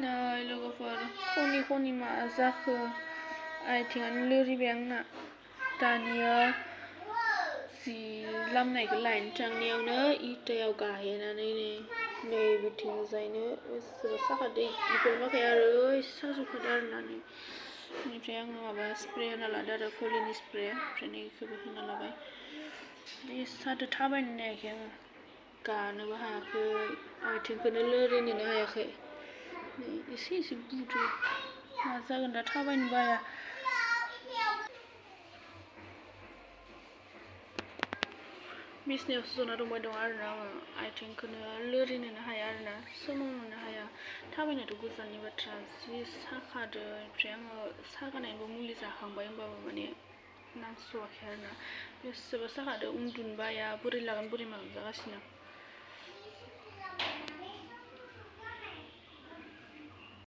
नै लोगोफोर खनि खनि मा जाखो आथिङानो लोरिबाय आंना दानिया जि लामनायखौ लायनो थांनायावनो इटायाव गाहेनानै नै बिथिंजायनो एसेबो साखादो इफोर माखाया आरो साजोबखादो आरोना नै बेनिफ्राय आङो माबा स्प्रे होना लादो आरो कलिनि स्प्रे ओमफ्राय नै इखौबो होना लाबाय बे सादो थाबायनोनो हायाखै आङो गानोबो हायाखै आथिंखौनो लोरिनोनो हायाखै एसे एसे बुदो मा जागोन दा थाबायनोबो हाया बिसनायावसो जना दंबाय दं आरोना आङो आथिंखौनो लोरिनोनो हाया आरोना सोमावनोनो हाया थाबायनायाथ' गोजाननि बाथ्रा जि साखादो ओमफ्राय आङो सागानायनिबो मुलि जाखांबाय होमबाबो माने नांस'वाखै आरोना बेसेबा साखादो उन्दुनोबो हाया बोरै लागोन बोरै मागोन जागासिनो